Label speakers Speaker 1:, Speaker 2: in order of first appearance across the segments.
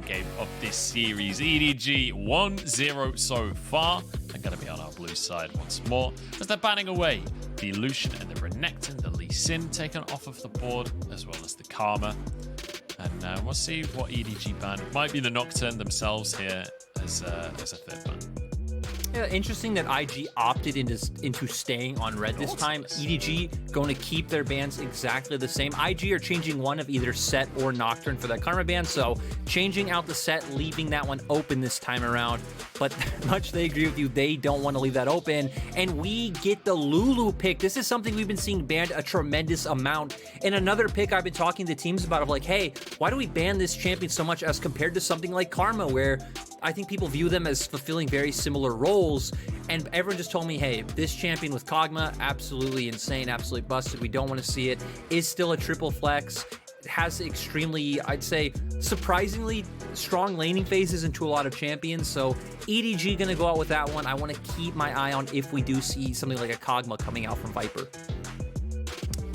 Speaker 1: game of this series. EDG 1-0 so far. They're going to be on our blue side once more as they're banning away the Lucian and the Renekton, the Lee Sin taken off of the board, as well as the Karma. And we'll see what EDG ban. It might be the Nocturne themselves here as a third ban.
Speaker 2: Yeah, interesting that IG opted into staying on red this time. EDG going to keep their bans exactly the same. IG are changing one of either Set or Nocturne for that Karma ban, so changing out the Set, leaving that one open this time around. But much they agree with you, they don't want to leave that open. And we get the Lulu pick. This is something we've been seeing banned a tremendous amount. And another pick I've been talking to teams about of like, hey, why do we ban this champion so much as compared to something like Karma, where I think people view them as fulfilling very similar roles, and everyone just told me, hey, this champion with Kog'Maw, absolutely insane, absolutely busted, we don't want to see it, is still a triple flex, it has extremely, I'd say, surprisingly strong laning phases into a lot of champions, so EDG gonna go out with that one. I want to keep my eye on if we do see something like a Kog'Maw coming out from Viper.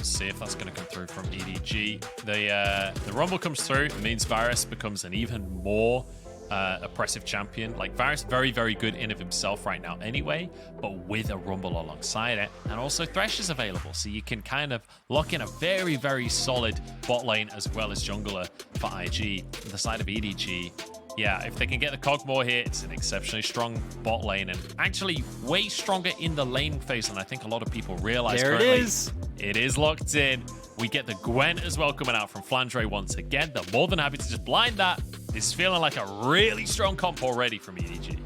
Speaker 1: See if that's going to come through from EDG. The Rumble comes through, it means Varus becomes an even more oppressive champion. Like, Varus very, very good in of himself right now anyway, but with a Rumble alongside it. And also Thresh is available, so you can kind of lock in a very, very solid bot lane as well as jungler for IG. On the side of EDG, yeah, if they can get the Kog'Maw here, it's an exceptionally strong bot lane and actually way stronger in the lane phase than I think a lot of people realize.
Speaker 2: There
Speaker 1: currently.
Speaker 2: it is.
Speaker 1: It is locked in. We get the Gwen as well coming out from Flandre once again. They're more than happy to just blind that. This is feeling like a really strong comp already from EDG.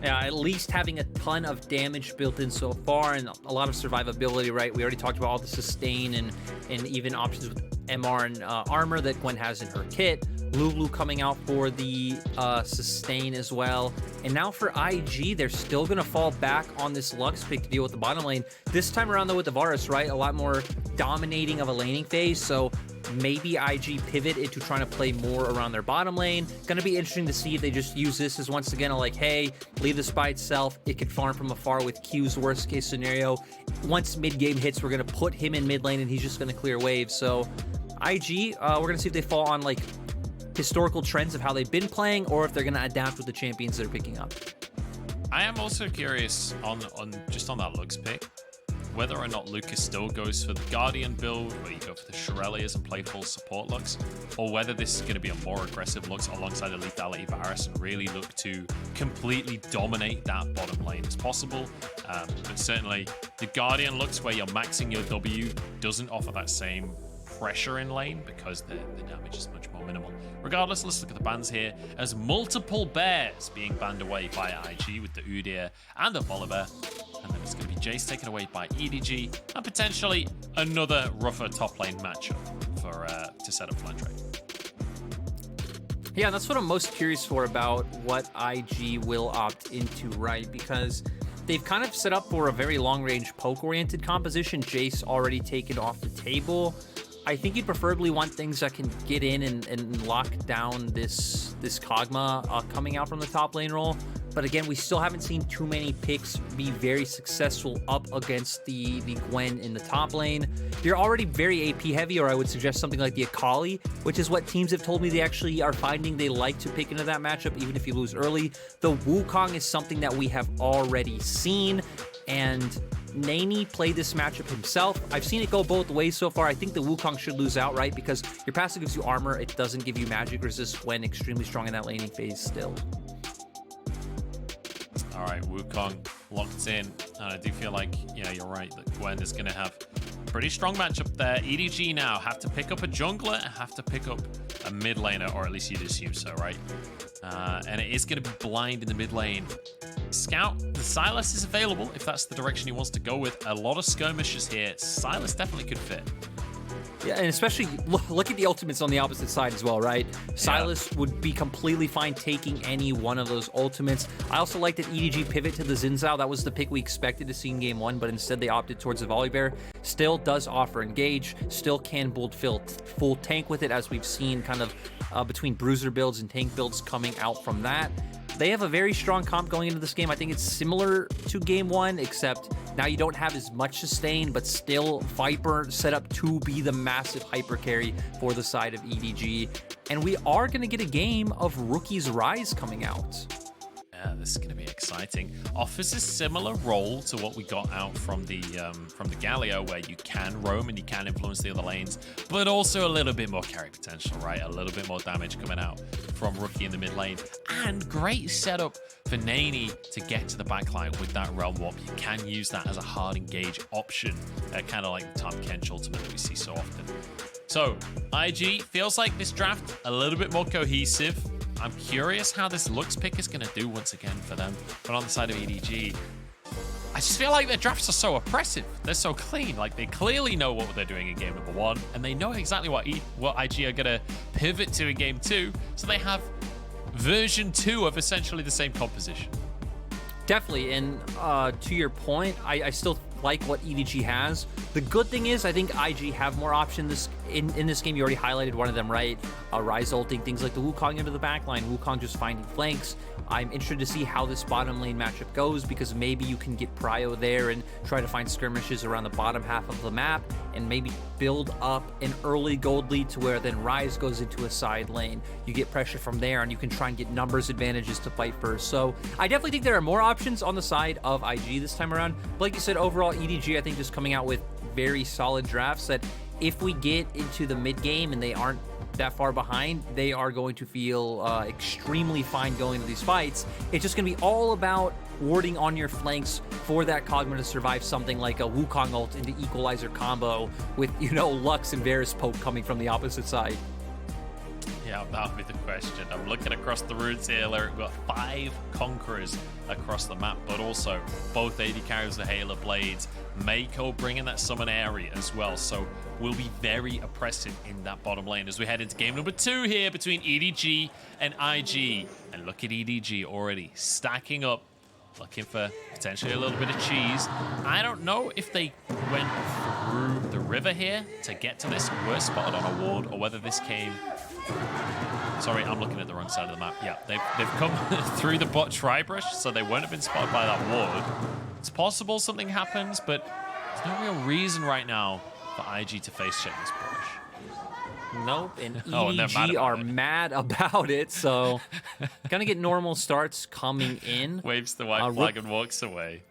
Speaker 2: Yeah, at least having a ton of damage built in so far and a lot of survivability, right? We already talked about all the sustain and even options with MR and armor that Gwen has in her kit. Lulu coming out for the sustain as well. And now for IG, they're still going to fall back on this Lux pick to deal with the bottom lane. This time around, though, with the Varus, right? A lot more dominating of a laning phase. So maybe IG pivot into trying to play more around their bottom lane. Going to be interesting to see if they just use this as once again a like, hey, leave this by itself. It could farm from afar with Q's worst case scenario. Once mid game hits, we're going to put him in mid lane and he's just going to clear waves. So IG, we're going to see if they fall on like historical trends of how they've been playing or if they're going to adapt with the champions they're picking up.
Speaker 1: I am also curious on that Lux pick, whether or not Lucas still goes for the Guardian build, where you go for the Shurelliers and play full support Lux, or whether this is going to be a more aggressive Lux alongside the lethality Varus and really look to completely dominate that bottom lane as possible. But certainly the Guardian Lux, where you're maxing your W, doesn't offer that same pressure in lane because the damage is much more minimal. Regardless, let's look at the bans here as multiple bears being banned away by IG with the Udyr and the Volibear. And then it's going to be Jace taken away by EDG and potentially another rougher top lane matchup for to set up Flandre.
Speaker 2: Yeah, that's what I'm most curious for about what IG will opt into, right? Because they've kind of set up for a very long-range poke-oriented composition. Jace already taken off the table. I think you'd preferably want things that can get in and lock down this Kog'Maw coming out from the top lane role. But again, we still haven't seen too many picks be very successful up against the Gwen in the top lane. You're already very AP heavy, or I would suggest something like the Akali, which is what teams have told me they actually are finding they like to pick into that matchup, even if you lose early. The Wukong is something that we have already seen, and Nani played this matchup himself. I've seen it go both ways so far. I think the Wukong should lose outright because your passive gives you armor. It doesn't give you magic resist when extremely strong in that laning phase still.
Speaker 1: All right, Wukong locked in. And I do feel like, yeah, you're right, that Gwen is going to have a pretty strong matchup there. EDG now have to pick up a jungler, have to pick up a mid laner, or at least you'd assume so, right? And it is going to be blind in the mid lane. Scout, the Sylas is available if that's the direction he wants to go with. A lot of skirmishes here. Sylas definitely could fit.
Speaker 2: Yeah, and especially look at the ultimates on the opposite side as well, right? Sylas would be completely fine taking any one of those ultimates. I also like that EDG pivot to the Xin Zhao. That was the pick we expected to see in game one, but instead they opted towards the Volibear. Still does offer engage, still can build full tank with it, as we've seen kind of between bruiser builds and tank builds coming out from that. They have a very strong comp going into this game. I think it's similar to game one, except now you don't have as much sustain, but still Viper set up to be the massive hyper carry for the side of EDG. And we are going to get a game of Rookie's Rise coming out.
Speaker 1: Yeah, this is going to be exciting. Offers a similar role to what we got out from the Galio, where you can roam and you can influence the other lanes, but also a little bit more carry potential, right? A little bit more damage coming out from Rookie in the mid lane, and great setup for Nani to get to the backline with that Realm Warp. You can use that as a hard engage option, kind of like the Tom Kench ultimate that we see so often. So IG feels like this draft a little bit more cohesive. I'm curious how this looks pick is going to do once again for them. But on the side of EDG, I just feel like their drafts are so oppressive. They're so clean. Like, they clearly know what they're doing in game number one, and they know exactly what IG are going to pivot to in game two. So they have version 2 of essentially the same composition.
Speaker 2: Definitely, and to your point, I still like what EDG has. The good thing is, I think IG have more options in this game. You already highlighted one of them, right? Rise ulting, things like the Wukong into the backline, Wukong just finding flanks. I'm interested to see how this bottom lane matchup goes, because maybe you can get prio there and try to find skirmishes around the bottom half of the map and maybe build up an early gold lead to where then Rise goes into a side lane. You get pressure from there and you can try and get numbers advantages to fight first. So I definitely think there are more options on the side of IG this time around. But like you said, overall EDG I think just coming out with very solid drafts that if we get into the mid game and they aren't that far behind, they are going to feel extremely fine going into these fights. It's just going to be all about warding on your flanks for that Kog'Maw to survive something like a Wukong ult into Equalizer combo with, you know, Lux and Varus poke coming from the opposite side.
Speaker 1: Yeah, that would be the question. I'm looking across the routes here. We've got 5 Conquerors across the map, but also both AD carries the Halo Blades. Mako bringing that summon area as well, so will be very oppressive in that bottom lane as we head into game number 2 here between EDG and IG. And look at EDG already stacking up, looking for potentially a little bit of cheese. I don't know if they went through the river here to get to this, were spotted on a ward, or whether this came... Sorry, I'm looking at the wrong side of the map. Yeah, they've come through the bot Tribrush, so they won't have been spotted by that ward. It's possible something happens, but there's no real reason right now for IG to face check this push.
Speaker 2: Nope, and EDG are mad about it, so gonna get normal starts coming in.
Speaker 1: Waves the white flag and walks away.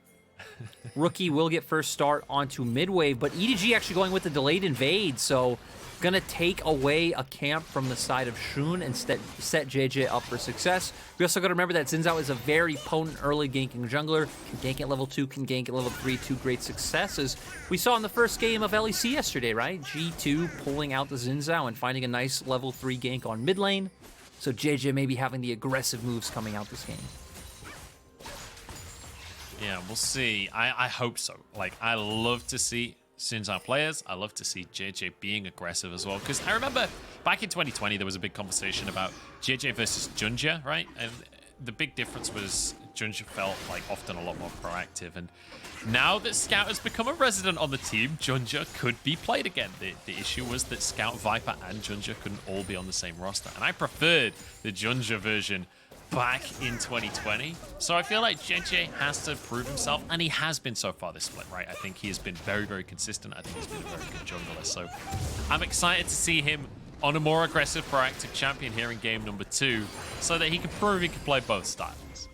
Speaker 2: Rookie will get first start onto mid wave, but EDG actually going with the delayed invade, so gonna take away a camp from the side of Shun and set JJ up for success. We also gotta remember that Xin Zhao is a very potent early ganking jungler, can gank at level 2, can gank at level 3, 2 great successes. We saw in the first game of LEC yesterday, right? G2 pulling out the Xin Zhao and finding a nice level 3 gank on mid lane. So JJ may be having the aggressive moves coming out this game.
Speaker 1: Yeah, we'll see. I hope so. Like, I love to see Xin Zhao players. I love to see JJ being aggressive as well, because I remember back in 2020 there was a big conversation about JJ versus Junja, right? And the big difference was Junja felt like often a lot more proactive, and now that Scout has become a resident on the team, Junja could be played again. The issue was that Scout, Viper, and Junja couldn't all be on the same roster, and I preferred the Junja version back in 2020. So I feel like JJ has to prove himself, and he has been so far this split, right? I think he has been very, very consistent. I think he's been a very good jungler. So I'm excited to see him on a more aggressive, proactive champion here in game number 2, so that he can prove he can play both styles.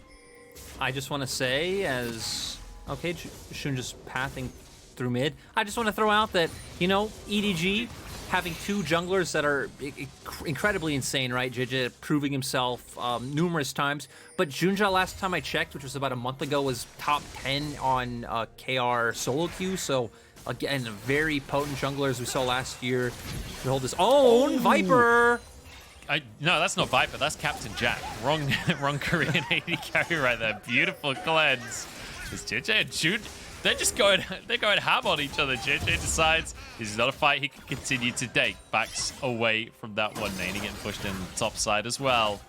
Speaker 2: I just want to say, as okay, Shun just pathing through mid, I just want to throw out that, you know, EDG having 2 junglers that are incredibly insane, right? JJ proving himself numerous times. But Junja, last time I checked, which was about a month ago, was top 10 on KR solo queue. So, again, a very potent jungler, as we saw last year, to hold his own. Viper!
Speaker 1: No, that's not Viper. That's Captain Jack. Wrong Korean AD carry right there. Beautiful cleanse. It's JJ and Jun. They're going ham on each other. JJ decides this is not a fight he can continue to take. Backs away from that one. Nani getting pushed in the top side as well.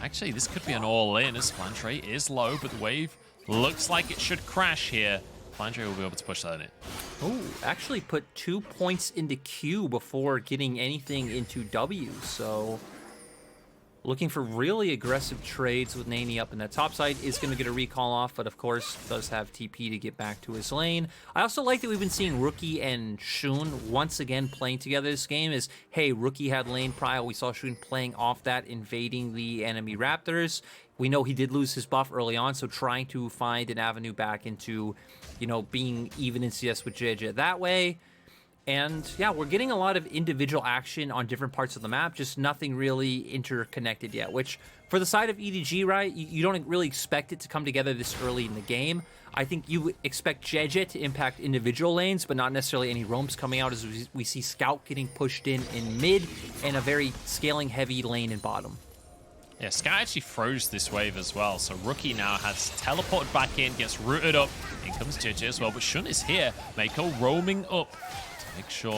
Speaker 1: Actually, this could be an all-in as Flandre is low, but the wave looks like it should crash here. Flandre will be able to push that in.
Speaker 2: Oh, actually put 2 points into Q before getting anything into W. So looking for really aggressive trades with Nani up in that top side. Is going to get a recall off, but of course does have TP to get back to his lane. I also like that we've been seeing Rookie and Shun once again playing together this game. Is, hey, Rookie had lane prio. We saw Shun playing off that, invading the enemy Raptors. We know he did lose his buff early on, so trying to find an avenue back into, you know, being even in CS with JJ that way. And yeah, we're getting a lot of individual action on different parts of the map, just nothing really interconnected yet, which for the side of EDG, right, you don't really expect it to come together this early in the game. I think you expect JJ to impact individual lanes, but not necessarily any roams coming out, as we see Scout getting pushed in mid and a very scaling heavy lane in bottom.
Speaker 1: Yeah, Scout actually froze this wave as well, so Rookie now has teleported back in, gets rooted up. In comes JJ as well, but Shun is here. Mako roaming up to make sure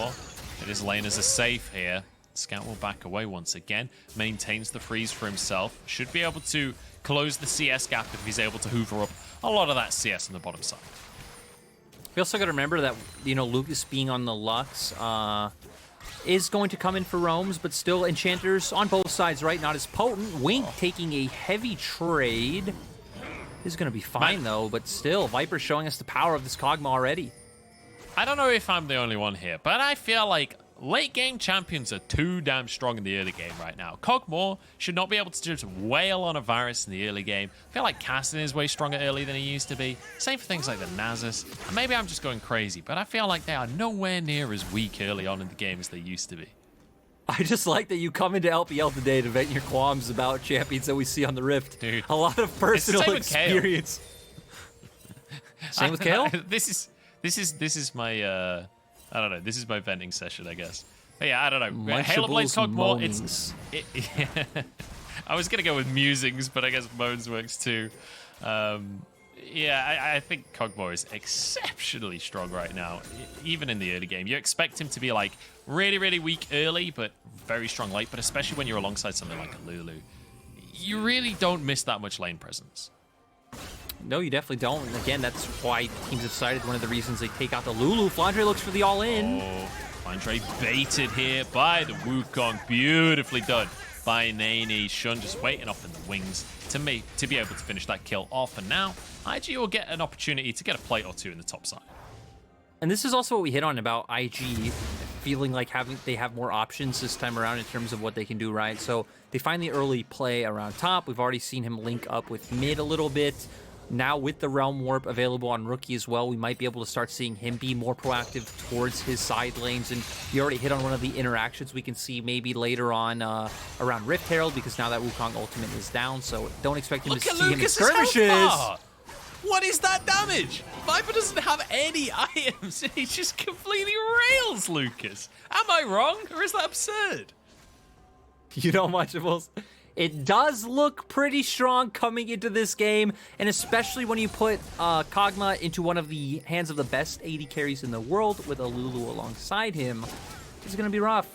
Speaker 1: that his laners are safe here. Scout will back away once again, maintains the freeze for himself. Should be able to close the CS gap if he's able to hoover up a lot of that CS on the bottom side.
Speaker 2: We also got to remember that, you know, Lucas being on the Lux is going to come in for roams, but still enchanters on both sides, right? Not as potent. Wink taking a heavy trade. This is going to be fine, though, but still, Viper showing us the power of this Kog'Maw already.
Speaker 1: I don't know if I'm the only one here, but I feel like late game champions are too damn strong in the early game right now. Kog'Maw should not be able to just wail on a Varus in the early game. I feel like Caston is way stronger early than he used to be. Same for things like the Nasus. And maybe I'm just going crazy, but I feel like they are nowhere near as weak early on in the game as they used to be.
Speaker 2: I just like that you come into LPL today to vent your qualms about champions that we see on the Rift.
Speaker 1: Dude,
Speaker 2: a lot of personal experience. Same with Kale?
Speaker 1: This is my I don't know. This is my venting session, I guess. But yeah, I don't know. Halo plays Kog'Maw. I was gonna go with musings, but I guess moans works too. Yeah, I think Kog'Maw is exceptionally strong right now, even in the early game. You expect him to be like really, really weak early, but very strong late. But especially when you're alongside something like a Lulu, you really don't miss that much lane presence.
Speaker 2: No, you definitely don't. And again, that's why teams have decided one of the reasons they take out the Lulu. Flandre looks for the all-in.
Speaker 1: Oh, Flandre baited here by the Wukong. Beautifully done by Nani. Shun just waiting off in the wings to be able to finish that kill off. And now, IG will get an opportunity to get a plate or two in the top side.
Speaker 2: And this is also what we hit on about IG, feeling like they have more options this time around in terms of what they can do, right? So they find the early play around top. We've already seen him link up with mid a little bit. Now with the Realm Warp available on Rookie as well, we might be able to start seeing him be more proactive towards his side lanes. And you already hit on one of the interactions we can see maybe later on around Rift Herald, because now that Wukong ultimate is down, so don't expect him to see him in skirmishes.
Speaker 1: What is that damage? Viper doesn't have any items. He just completely rails Lucas. Am I wrong, or is that absurd?
Speaker 2: You know, Munchables, it does look pretty strong coming into this game, and especially when you put Kog'Maw into one of the hands of the best AD carries in the world with a Lulu alongside him. It's going to be rough.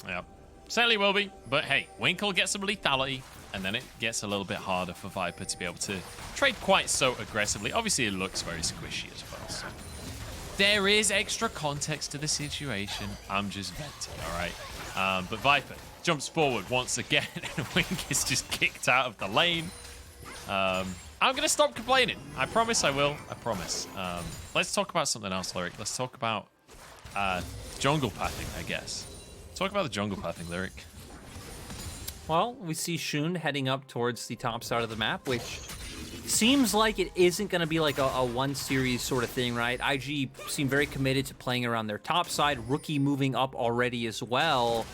Speaker 1: Yeah, certainly will be. But hey, Winkle gets some lethality, and then it gets a little bit harder for Viper to be able to trade quite so aggressively. Obviously, it looks very squishy as well. So there is extra context to the situation. I'm just venting, all right? But Viper jumps forward once again, and Wink is just kicked out of the lane. I'm going to stop complaining. I promise I will. I promise. Let's talk about something else, Lyric. Let's talk about jungle pathing, I guess. Talk about the jungle pathing, Lyric.
Speaker 2: Well, we see Shun heading up towards the top side of the map, which seems like it isn't going to be like a one series sort of thing, right? IG seem very committed to playing around their top side. Rookie moving up already as well.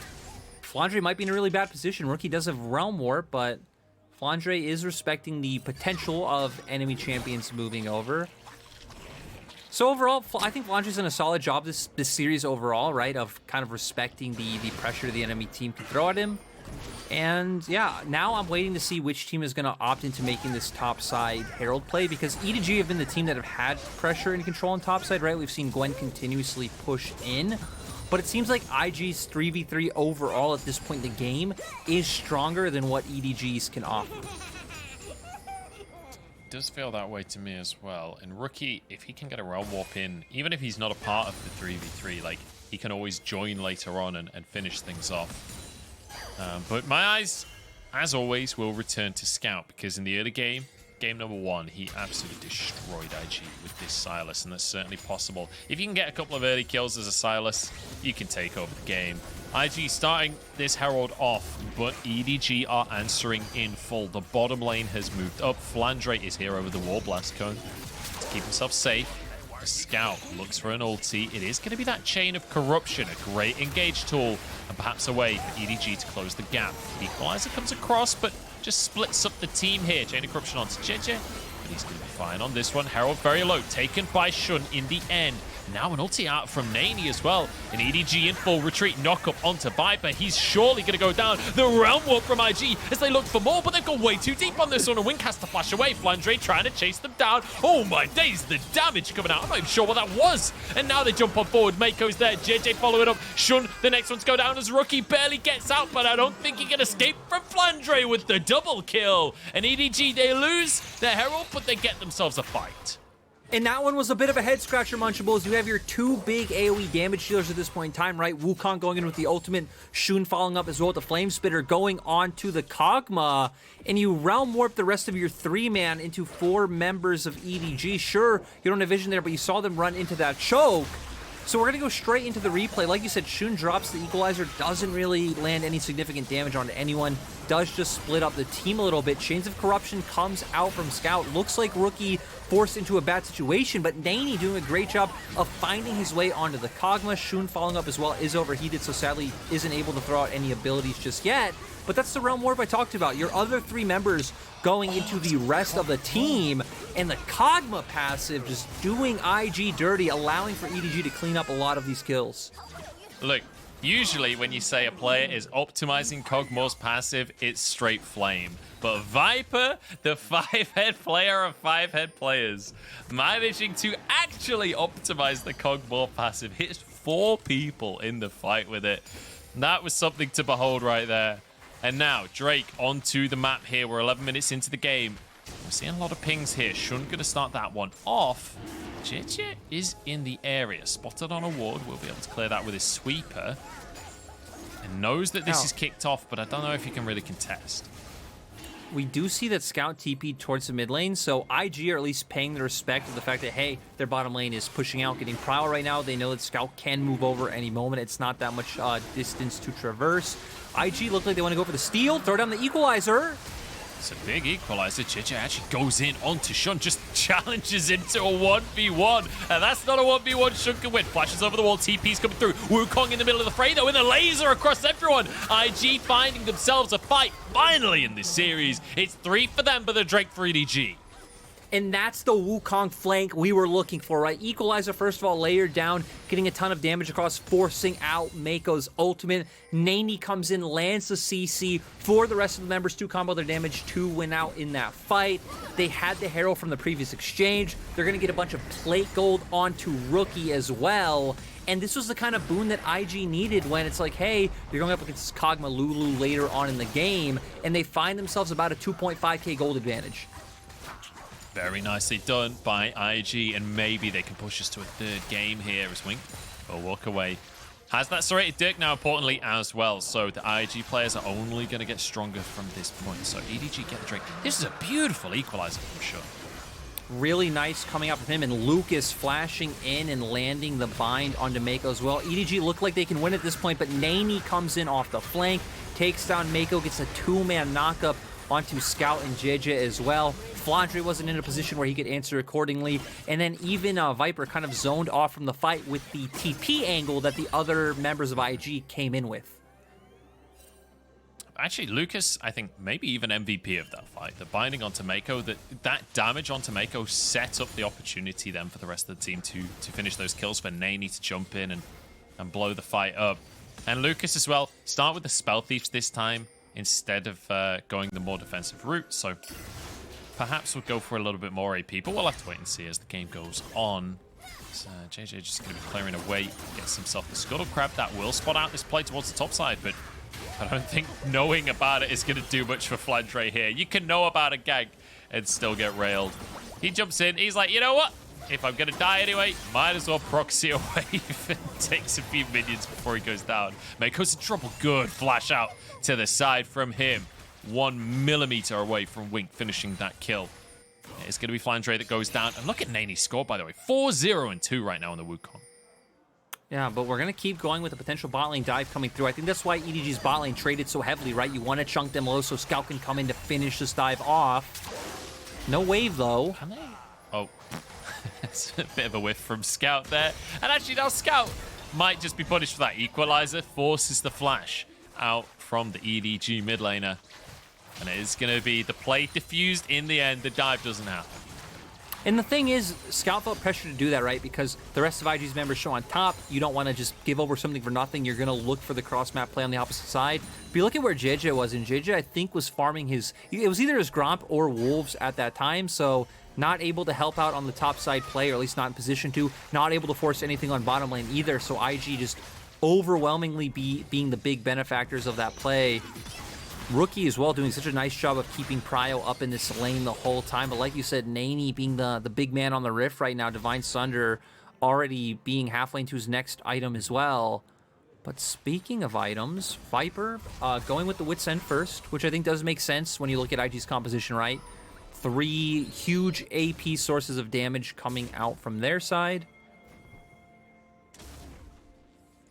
Speaker 2: Flandre might be in a really bad position. Rookie does have Realm Warp, but Flandre is respecting the potential of enemy champions moving over. So overall, I think Flandre's done a solid job this series overall, right? Of kind of respecting the pressure the enemy team can throw at him. And yeah, now I'm waiting to see which team is going to opt into making this top side Herald play, because EDG have been the team that have had pressure and control on top side, right? We've seen Gwen continuously push in. But it seems like IG's 3v3 overall at this point in the game is stronger than what EDG's can offer.
Speaker 1: It does feel that way to me as well. And Rookie, if he can get a Realm Warp in, even if he's not a part of the 3v3, like, he can always join later on and finish things off. But my eyes, as always, will return to Scout, because in the early game, game number 1, he absolutely destroyed IG with this Sylas, and that's certainly possible. If you can get a couple of early kills as a Sylas, you can take over the game. IG starting this Herald off, but EDG are answering in full. The bottom lane has moved up. Flandre is here over the wall blast cone to keep himself safe. The Scout looks for an ulti. It is going to be that Chain of Corruption, a great engage tool, and perhaps a way for EDG to close the gap. The Equalizer comes across, but just splits up the team here. Chain of Corruption onto JJ, but he's going to be fine on this one. Herald very low, taken by Shun in the end. Now an ulti out from Nani as well. An EDG in full retreat, knock up onto Viper. He's surely going to go down. The Realm Warp from IG as they look for more, but they've gone way too deep on this one. And Wink has to flash away. Flandre trying to chase them down. Oh my days, the damage coming out. I'm not even sure what that was. And now they jump on forward. Mako's there. JJ following up. Shun, the next one's go down as Rookie barely gets out, but I don't think he can escape from Flandre with the double kill. And EDG, they lose their Herald, but they get themselves a fight.
Speaker 2: And that one was a bit of a head-scratcher, Munchables. You have your 2 big AoE damage dealers at this point in time, right? Wukong going in with the ultimate, Shun following up as well with the Flame Spitter, going on to the Kog'Maw, and you Realm Warp the rest of your 3-man into 4 members of EDG. Sure, you don't have vision there, but you saw them run into that choke. So we're going to go straight into the replay. Like you said, Shun drops the Equalizer, doesn't really land any significant damage onto anyone, does just split up the team a little bit. Chains of Corruption comes out from Scout. Looks like Rookie forced into a bad situation, but Nani doing a great job of finding his way onto the Kog'Maw. Shun following up as well is overheated, so sadly isn't able to throw out any abilities just yet. But that's the Realm Warp I talked about. Your other 3 members going into the rest of the team, and the Kog'Maw passive just doing IG dirty, allowing for EDG to clean up a lot of these kills.
Speaker 1: Look, usually when you say a player is optimizing Kog'Maw's passive, it's straight flame. But Viper, the 5-head player of 5-head players, managing to actually optimize the Kog'Maw passive, hits 4 people in the fight with it. That was something to behold right there. And now, Drake onto the map here. We're 11 minutes into the game. We're seeing a lot of pings here. Shun going to start that one off. JJ is in the area. Spotted on a ward. We'll be able to clear that with his sweeper. And knows that this is kicked off, but I don't know if he can really contest.
Speaker 2: We do see that Scout TP'd towards the mid lane, so IG are at least paying the respect of the fact that, hey, their bottom lane is pushing out, getting Prowl right now. They know that Scout can move over any moment. It's not that much distance to traverse. IG look like they want to go for the steal, throw down the Equalizer.
Speaker 1: It's a big Equalizer. JJ actually goes in onto Shun, just challenges into a 1v1. And that's not a 1v1 Shun can win. Flashes over the wall, TP's coming through. Wukong in the middle of the fray, though, with a laser across everyone. IG finding themselves a fight, finally, in this series. It's 3 for them, but the Drake for EDG.
Speaker 2: And that's the Wukong flank we were looking for, right? Equalizer, first of all, layered down, getting a ton of damage across, forcing out Mako's ultimate. Nani comes in, lands the CC for the rest of the members to combo their damage to win out in that fight. They had the Herald from the previous exchange. They're going to get a bunch of plate gold onto Rookie as well. And this was the kind of boon that IG needed when it's like, hey, you're going up against Kog'Maw Lulu later on in the game, and they find themselves about a 2.5k gold advantage.
Speaker 1: Very nicely done by IG, and maybe they can push us to a 3rd game here as Wink will walk away. Has that serrated Dirk now, importantly, as well. So the IG players are only going to get stronger from this point. So EDG get the Drake. This is a beautiful Equalizer for sure.
Speaker 2: Really nice coming out from him, and Lucas flashing in and landing the bind onto Mako as well. EDG look like they can win at this point, but Nani comes in off the flank, takes down Mako, gets a 2-man knockup onto Scout and JJ as well. Flandre wasn't in a position where he could answer accordingly, and then even Viper kind of zoned off from the fight with the TP angle that the other members of IG came in with.
Speaker 1: Actually, Lucas, I think maybe even MVP of that fight. The binding onto Mako, that damage onto Mako set up the opportunity then for the rest of the team to finish those kills, for Nani to jump in and blow the fight up. And Lucas as well, start with the Spell Thieves this time instead of going the more defensive route. So perhaps we'll go for a little bit more AP, but we'll have to wait and see as the game goes on. So JJ just going to be clearing away, gets himself the Scuttle Crab. That will spot out this play towards the top side, but I don't think knowing about it is going to do much for Flandre here. You can know about a gank and still get railed. He jumps in. He's like, you know what? if I'm going to die anyway, might as well proxy a wave and takes a few minions before he goes down. Mako's in trouble. Good flash out to the side from him. 1 millimeter away from Wink finishing that kill. It's going to be Flandre that goes down. And look at Nanie's score, by the way. 4-0-2 right now on the Wukong.
Speaker 2: Yeah, but we're going to keep going with the potential bot lane dive coming through. I think that's why EDG's bot lane traded so heavily, right? You want to chunk them low so Scout can come in to finish this dive off. No wave, though.
Speaker 1: Can they? Oh. It's a bit of a whiff from Scout there. And actually now Scout might just be punished for that. Equalizer forces the flash out from the EDG mid laner. And it is going to be the play diffused in the end. The dive doesn't happen.
Speaker 2: And the thing is, Scout felt pressure to do that, right? Because the rest of IG's members show on top. You don't want to just give over something for nothing. You're going to look for the cross-map play on the opposite side. But you look at where JJ was, and JJ, I think, was farming his... It was either his Gromp or Wolves at that time, so not able to help out on the top side play, or at least not in position to. Not able to force anything on bottom lane either, so IG just overwhelmingly being the big benefactors of that play. Rookie as well, doing such a nice job of keeping Prio up in this lane the whole time. But like you said, Nani being the big man on the Rift right now, Divine Sunder already being half lane to his next item as well. But speaking of items, Viper going with the Wit's End first, which I think does make sense when you look at IG's composition, right? 3 huge AP sources of damage coming out from their side.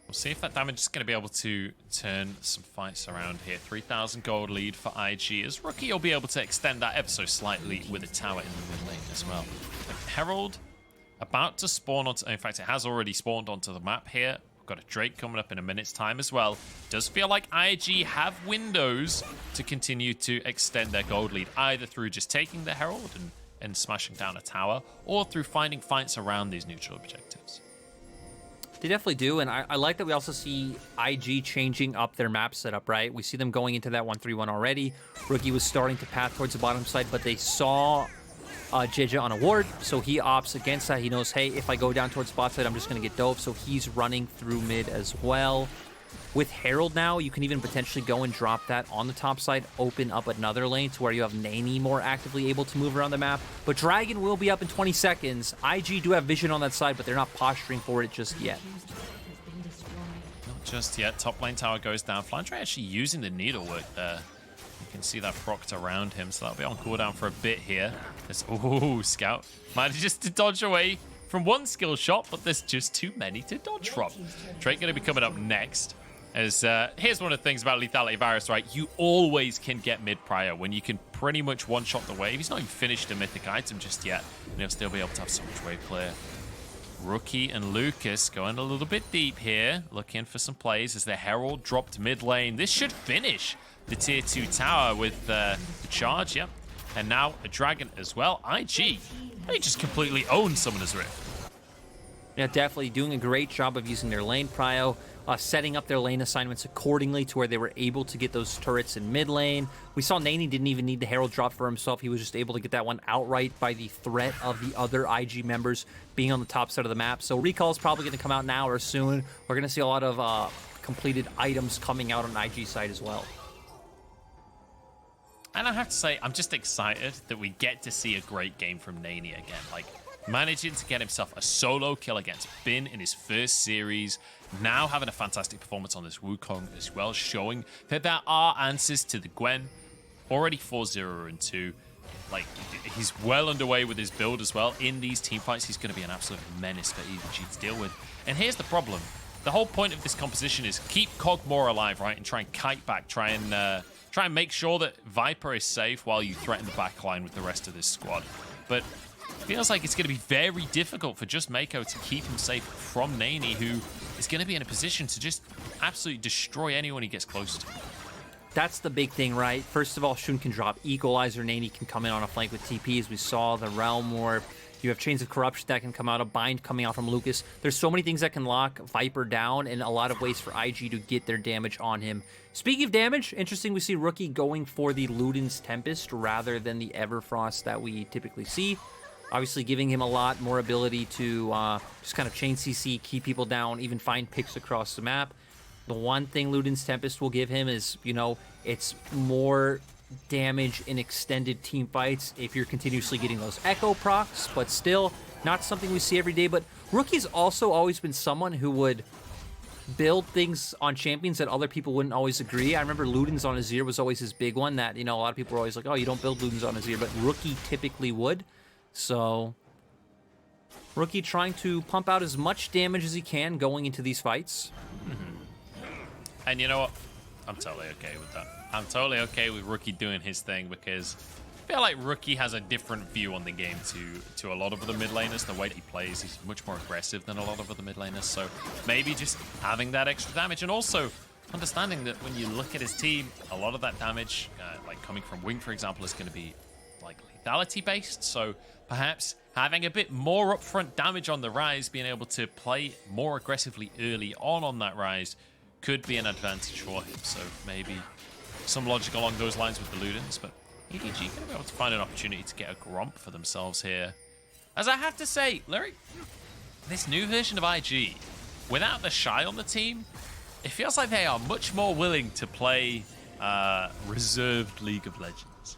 Speaker 1: We'll see if that damage is going to be able to turn some fights around here. 3,000 gold lead for IG, as Rookie will be able to extend that ever so slightly with a tower in the mid lane as well. Herald about to spawn onto... In fact, it has already spawned onto the map here. We've got a Drake coming up in a minute's time as well. Does feel like IG have windows to continue to extend their gold lead, either through just taking the Herald and smashing down a tower, or through finding fights around these neutral objectives.
Speaker 2: They definitely do, and I like that we also see IG changing up their map setup, right? We see them going into that 1-3-1 already. Rookie was starting to path towards the bottom side, but they saw JJ on a ward, so he opts against that. He knows, hey, if I go down towards bot side, I'm just going to get dove, so he's running through mid as well. With Herald now, you can even potentially go and drop that on the top side, open up another lane to where you have Nani more actively able to move around the map. But Dragon will be up in 20 seconds. IG do have vision on that side, but they're not posturing for it just yet.
Speaker 1: Not just yet. Top lane tower goes down. Flandre actually using the needlework there. You can see that procced around him, so that'll be on cooldown for a bit here. Ooh, Scout managed just to dodge away from one skill shot, but there's just too many to dodge from. Drake going to be coming up next. As here's one of the things about Lethality Varus, right? You always can get mid prior when you can pretty much one-shot the wave. He's not even finished a mythic item just yet, and he'll still be able to have so much wave clear. Rookie and Lucas going a little bit deep here, looking for some plays as the Herald dropped mid lane. This should finish the tier 2 tower with the charge, yep. And now a dragon as well. IG, they just completely own Summoner's Rift.
Speaker 2: Yeah, definitely doing a great job of using their lane prio. Setting up their lane assignments accordingly to where they were able to get those turrets in mid lane. We saw Nani didn't even need the Herald drop for himself. He was just able to get that one outright by the threat of the other IG members being on the top side of the map. So Recall is probably going to come out now or soon. We're going to see a lot of completed items coming out on IG side as well.
Speaker 1: And I have to say, I'm just excited that we get to see a great game from Nani again. Like, managing to get himself a solo kill against Bin in his first series, now having a fantastic performance on this Wukong as well, showing that there are answers to the Gwen. Already 4-0-2. Like, he's well underway with his build as well. In these team fights, he's going to be an absolute menace for EDG to deal with. And here's the problem. The whole point of this composition is keep Cog more alive, right? And try and kite back, try and make sure that Viper is safe while you threaten the backline with the rest of this squad. But feels like it's going to be very difficult for just Mako to keep him safe from Nani, who is going to be in a position to just absolutely destroy anyone he gets close to.
Speaker 2: That's the big thing, right? First of all, Shun can drop Equalizer. Nani can come in on a flank with TP, as we saw the Realm Warp. You have Chains of Corruption that can come out, a Bind coming out from Lucas. There's so many things that can lock Viper down, and a lot of ways for IG to get their damage on him. Speaking of damage, interesting we see Rookie going for the Luden's Tempest rather than the Everfrost that we typically see. Obviously giving him a lot more ability to just kind of chain CC, keep people down, even find picks across the map. The one thing Luden's Tempest will give him is, you know, it's more damage in extended team fights if you're continuously getting those echo procs, but still not something we see every day, but Rookie's also always been someone who would build things on champions that other people wouldn't always agree. I remember Ludens on Azir was always his big one that, you know, a lot of people were always like, oh, you don't build Ludens on Azir, but Rookie typically would. So Rookie trying to pump out as much damage as he can going into these fights.
Speaker 1: And you know what? I'm totally okay with that. I'm totally okay with Rookie doing his thing because I feel like Rookie has a different view on the game to a lot of other mid laners. The way he plays, he's much more aggressive than a lot of other mid laners. So maybe just having that extra damage and also understanding that when you look at his team, a lot of that damage, like coming from Wing, for example, is going to be like lethality based. So perhaps having a bit more upfront damage on the rise, being able to play more aggressively early on that rise could be an advantage for him. So maybe some logic along those lines with the Ludens, but EDG going to be able to find an opportunity to get a Gromp for themselves here. As I have to say, Lyric, this new version of IG, without the Shy on the team, it feels like they are much more willing to play reserved League of Legends.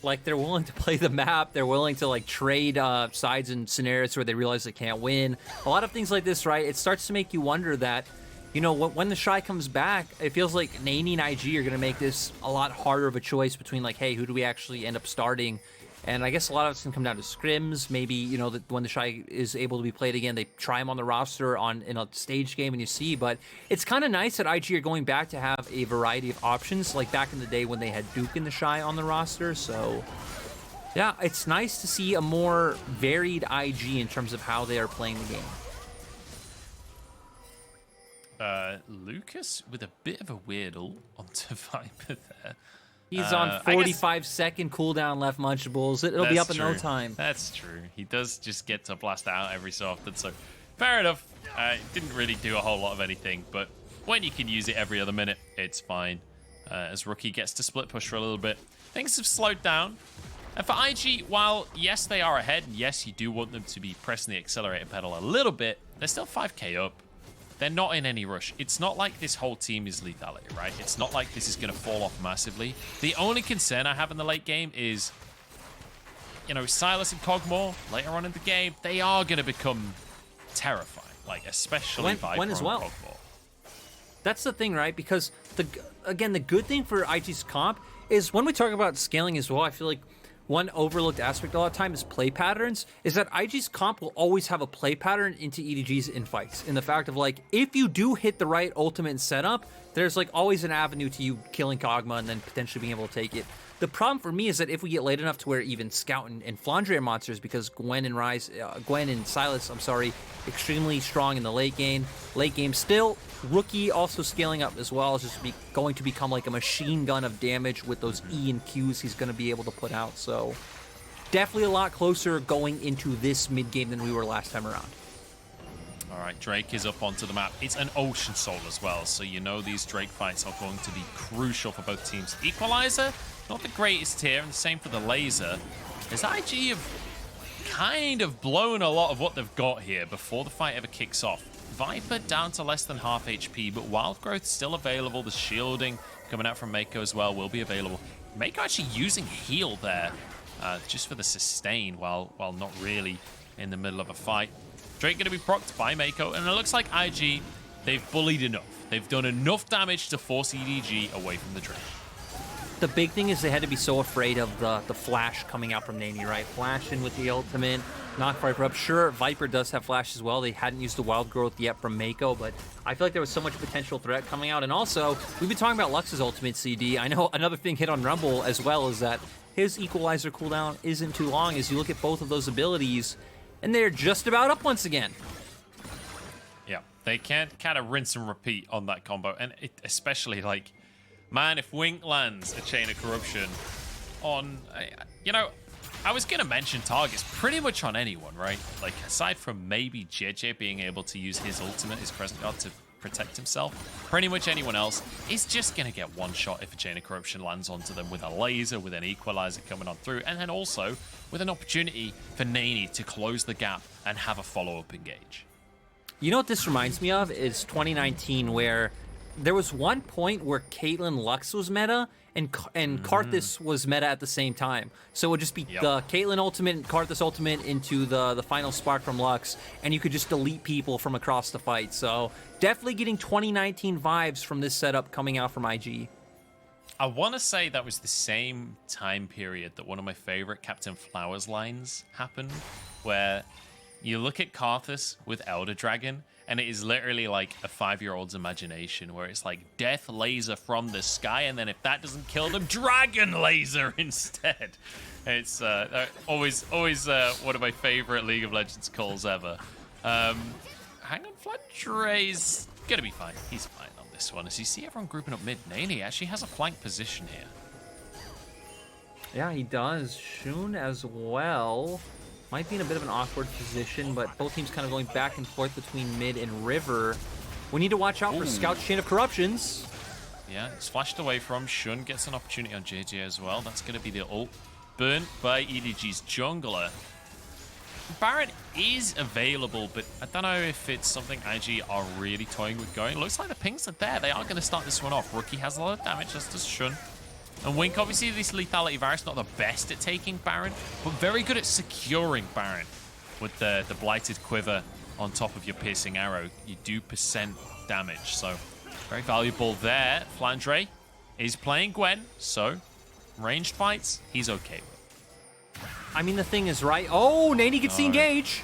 Speaker 2: Like, they're willing to play the map. They're willing to, like, trade sides in scenarios where they realize they can't win. A lot of things like this, right? It starts to make you wonder that, you know, when the Shy comes back, it feels like Nani and IG are going to make this a lot harder of a choice between, like, hey, who do we actually end up starting? And I guess a lot of it's going to come down to scrims. Maybe, you know, when the Shy is able to be played again, they try him on the roster in a stage game and you see. But it's kind of nice that IG are going back to have a variety of options, like back in the day when they had Duke and the Shy on the roster. So, yeah, it's nice to see a more varied IG in terms of how they are playing the game.
Speaker 1: Lucas with a bit of a weird ult onto Viper there.
Speaker 2: He's on 45-second cooldown left, Munchables. It'll be up in no time.
Speaker 1: That's true. He does just get to blast out every so often, so fair enough. Didn't really do a whole lot of anything, but when you can use it every other minute, it's fine. As Rookie gets to split push for a little bit. Things have slowed down. And for IG, while yes, they are ahead, and yes, you do want them to be pressing the accelerator pedal a little bit, they're still 5k up. They're not in any rush. It's not like this whole team is lethality, right? It's not like this is going to fall off massively. The only concern I have in the late game is, you know, Silas and Cogmore, later on in the game, they are going to become terrifying. Like, especially Viper and Cogmore.
Speaker 2: That's the thing, right? Because, again, the good thing for IG's comp is when we talk about scaling as well, I feel like one overlooked aspect a lot of time is play patterns, is that IG's comp will always have a play pattern into EDG's infights. In the fact of, like, if you do hit the right ultimate setup, there's, like, always an avenue to you killing Kog'Maw and then potentially being able to take it. The problem for me is that if we get late enough to where even Scout and Flandre are monsters, because Gwen and Silas, extremely strong in the late game. Late game still, Rookie also scaling up as well, is just going to become like a machine gun of damage with those E and Qs he's going to be able to put out. So definitely a lot closer going into this mid game than we were last time around.
Speaker 1: All right, Drake is up onto the map. It's an Ocean Soul as well, so you know these Drake fights are going to be crucial for both teams. Equalizer, not the greatest here, and the same for the Laser. As IG have kind of blown a lot of what they've got here before the fight ever kicks off. Viper down to less than half HP, but Wild Growth still available. The shielding coming out from Mako as well will be available. Mako actually using heal there just for the sustain while not really in the middle of a fight. Drake going to be procced by Mako, and it looks like IG, they've bullied enough. They've done enough damage to force EDG away from the Drake.
Speaker 2: The big thing is they had to be so afraid of the flash coming out from Nani, right? Flash in with the ultimate, knock Viper up. Sure, Viper does have flash as well. They hadn't used the Wild Growth yet from Mako, but I feel like there was so much potential threat coming out. And also, we've been talking about Lux's ultimate CD. I know another thing hit on Rumble as well is that his Equalizer cooldown isn't too long as you look at both of those abilities, and they're just about up once again.
Speaker 1: Yeah, they can't kind of rinse and repeat on that combo. And especially, like, man, if Wink lands a Chain of Corruption on, you know, I was going to mention targets pretty much on anyone, right? Like, aside from maybe JJ being able to use his ultimate, his Crescent Guard, to protect himself, pretty much anyone else is just going to get one shot if a Chain of Corruption lands onto them with a laser, with an Equalizer coming on through, and then also with an opportunity for Nani to close the gap and have a follow-up engage.
Speaker 2: You know what this reminds me of is 2019, where there was one point where Caitlyn Lux was meta, and Karthus was meta at the same time. So it would just be the Caitlyn ultimate and Karthus ultimate into the final spark from Lux, and you could just delete people from across the fight. So definitely getting 2019 vibes from this setup coming out from IG.
Speaker 1: I want to say that was the same time period that one of my favorite Captain Flowers lines happened, where you look at Karthus with Elder Dragon, and it is literally like a 5-year-old's imagination, where it's like death laser from the sky, and then if that doesn't kill them, dragon laser instead. It's always one of my favorite League of Legends calls ever. Hang on, Flandre's gonna be fine. He's fine on this one. As you see everyone grouping up mid, Nani actually has a flank position here.
Speaker 2: Yeah, he does. Shun as well. Might be in a bit of an awkward position, but both teams kind of going back and forth between mid and river. We need to watch out for Scout's Chain of Corruptions.
Speaker 1: Yeah, it's flashed away from. Shun gets an opportunity on JJ as well. That's going to be the ult. Burnt by EDG's jungler. Baron is available, but I don't know if it's something IG are really toying with going. Looks like the pings are there. They are going to start this one off. Rookie has a lot of damage, as does Shun. And Wink, obviously, this lethality virus, not the best at taking Baron, but very good at securing Baron. With the blighted quiver on top of your piercing arrow, you do percent damage. So, very valuable there. Flandre is playing Gwen, so ranged fights, he's okay with.
Speaker 2: I mean, the thing is, right? Oh, Nani gets the engage.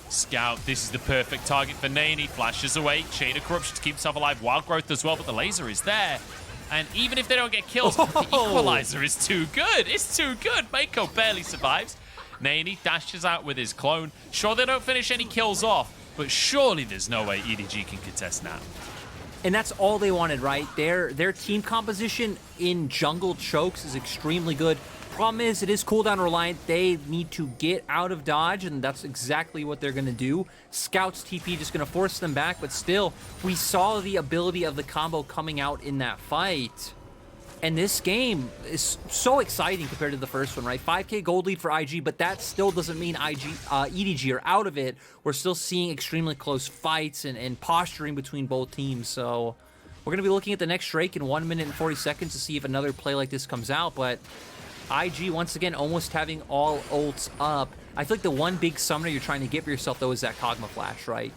Speaker 1: Scout, this is the perfect target for Nani. Flashes away. Chain of Corruption to keep himself alive. Wild Growth as well, but the laser is there. And even if they don't get kills, the equalizer is too good. It's too good. Mako barely survives. Nani dashes out with his clone. Sure, they don't finish any kills off, but surely there's no way EDG can contest now.
Speaker 2: And that's all they wanted, right? Their team composition in jungle chokes is extremely good. Problem is, it is cooldown reliant. They need to get out of dodge, and that's exactly what they're going to do. Scout's TP just going to force them back, but still, we saw the ability of the combo coming out in that fight. And this game is so exciting compared to the first one, right? 5k gold lead for IG, but that still doesn't mean EDG are out of it. We're still seeing extremely close fights and posturing between both teams. So we're going to be looking at the next Drake in 1 minute and 40 seconds to see if another play like this comes out. But IG, once again, almost having all ults up. I feel like the one big summoner you're trying to get for yourself, though, is that Kog'Maw Flash, right?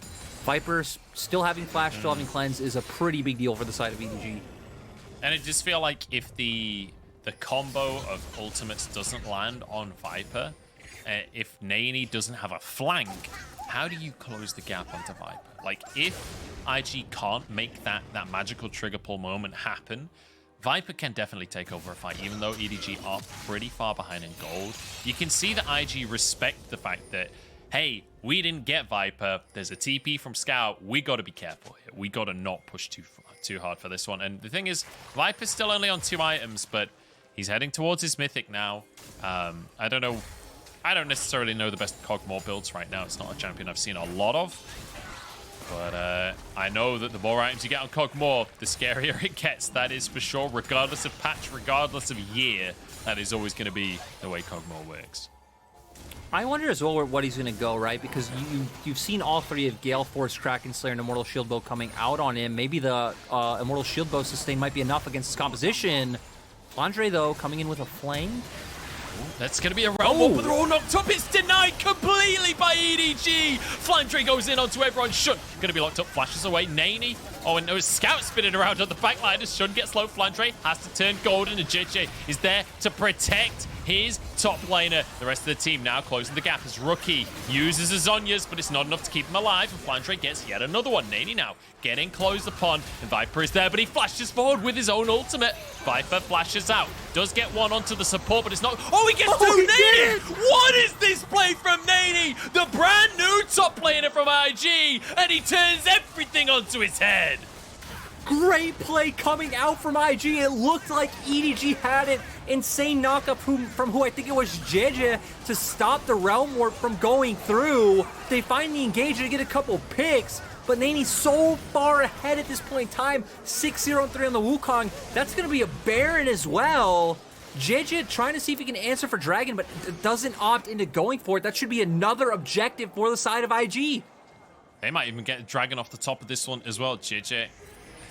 Speaker 2: Viper's still having Flash, still having Cleanse is a pretty big deal for the side of EDG.
Speaker 1: And it just feel like if the combo of ultimates doesn't land on Viper, if Nani doesn't have a flank, how do you close the gap onto Viper? Like, if IG can't make that magical trigger pull moment happen, Viper can definitely take over a fight, even though EDG are pretty far behind in gold. You can see that IG respect the fact that, hey, we didn't get Viper. There's a TP from Scout. We got to be careful here. We got to not push too hard for this one. And the thing is, Viper's still only on 2 items, but he's heading towards his mythic now. I don't know. I don't necessarily know the best Kog'Maw builds right now. It's not a champion I've seen a lot of. But I know that the more items you get on Kog'Maw, the scarier it gets. That is for sure. Regardless of patch, regardless of year, that is always going to be the way Kog'Maw works.
Speaker 2: I wonder as well what he's going to go, right? Because you've seen all three of Gale Force, Kraken Slayer, and Immortal Shield Bow coming out on him. Maybe the Immortal Shield Bow sustain might be enough against his composition. Andre, though, coming in with a flame.
Speaker 1: That's going to be a realm one, but they're all knocked up. It's denied completely by EDG. Flandre goes in onto everyone. Shun going to be locked up, flashes away. Nani. Oh, and there's Scout spinning around on the backline as Shun gets low. Flandre has to turn golden, and JJ is there to protect his top laner. The rest of the team now closing the gap as Rookie uses his Zhonya's, but it's not enough to keep him alive. And Flandre gets yet another one. Nani now getting closed upon, and Viper is there, but he flashes forward with his own ultimate. Viper flashes out, does get one onto the support, but it's not. Oh, he gets two. Nani! What is this play from Nani? The brand new top laner from IG, and he turns everything onto his head.
Speaker 2: Great play coming out from IG. It looked like EDG had it. Insane knockup from who I think it was JJ to stop the Realm Warp from going through. They finally engage to get a couple picks, but Nani's so far ahead at this point in time. 6-0-3 on the Wukong. That's going to be a Baron as well. JJ trying to see if he can answer for Dragon, but doesn't opt into going for it. That should be another objective for the side of IG.
Speaker 1: They might even get Dragon off the top of this one as well. JJ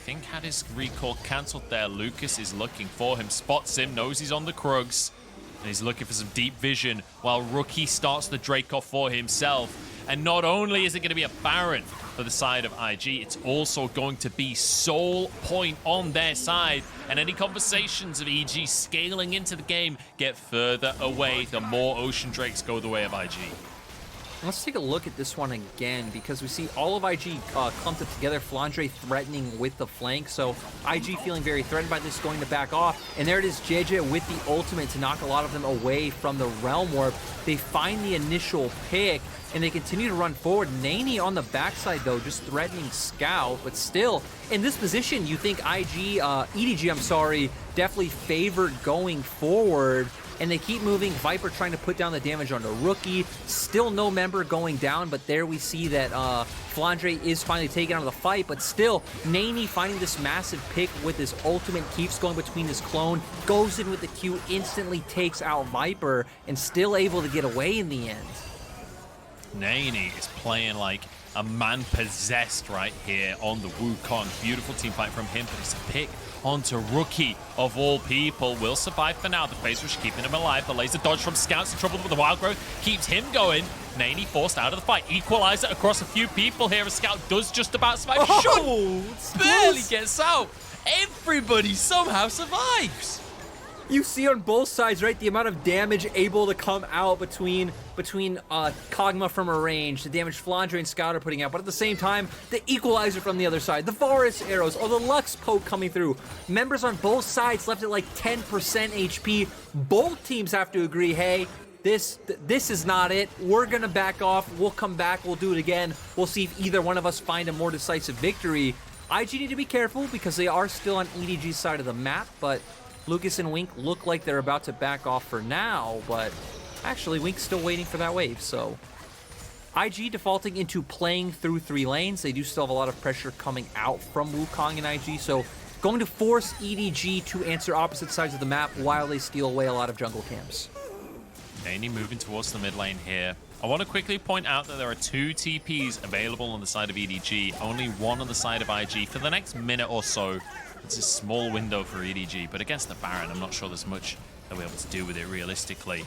Speaker 1: think had his recall cancelled there. Lucas is looking for him, spots him, knows he's on the Krugs, and he's looking for some deep vision while Rookie starts the Drake off for himself. And not only is it going to be a Baron for the side of IG, it's also going to be Soul Point on their side. And any conversations of EG scaling into the game get further away the more Ocean Drakes go the way of IG.
Speaker 2: Let's take a look at this one again, because we see all of IG clumped up together. Flandre threatening with the flank, so IG feeling very threatened by this, going to back off. And there it is, JJ with the ultimate to knock a lot of them away from the Realm Warp. They find the initial pick, and they continue to run forward. Nani on the backside, though, just threatening Scout, but still, in this position, you think EDG, definitely favored going forward. And they keep moving. Viper trying to put down the damage on the Rookie. Still no member going down, but there we see that Flandre is finally taken out of the fight, but still, Nani finding this massive pick with his ultimate, keeps going between his clone, goes in with the Q, instantly takes out Viper, and still able to get away in the end.
Speaker 1: Nani is playing like a man possessed right here on the Wukong. Beautiful team fight from him, but it's a pick onto Rookie of all people. Will survive for now. The phase rush keeping him alive. The laser dodge from Scouts in trouble with the wild growth keeps him going. Nani forced out of the fight. Equalizer across a few people here. A Scout does just about survive. Barely gets out. Everybody somehow survives.
Speaker 2: You see on both sides, right, the amount of damage able to come out between Kog'Maw from a range, the damage Flandre and Scout are putting out, but at the same time, the equalizer from the other side, the Varus arrows, or the Lux poke coming through. Members on both sides left at like 10% HP. Both teams have to agree, hey, this is not it. We're gonna back off. We'll come back. We'll do it again. We'll see if either one of us find a more decisive victory. IG need to be careful because they are still on EDG's side of the map, but Lucas and Wink look like they're about to back off for now, but actually Wink's still waiting for that wave, so IG defaulting into playing through 3 lanes. They do still have a lot of pressure coming out from Wukong and IG, so going to force EDG to answer opposite sides of the map while they steal away a lot of jungle camps.
Speaker 1: Nani moving towards the mid lane here. I want to quickly point out that there are 2 TPs available on the side of EDG, only 1 on the side of IG. For the next minute or so, it's a small window for EDG, but against the Baron, I'm not sure there's much they'll be able to do with it realistically.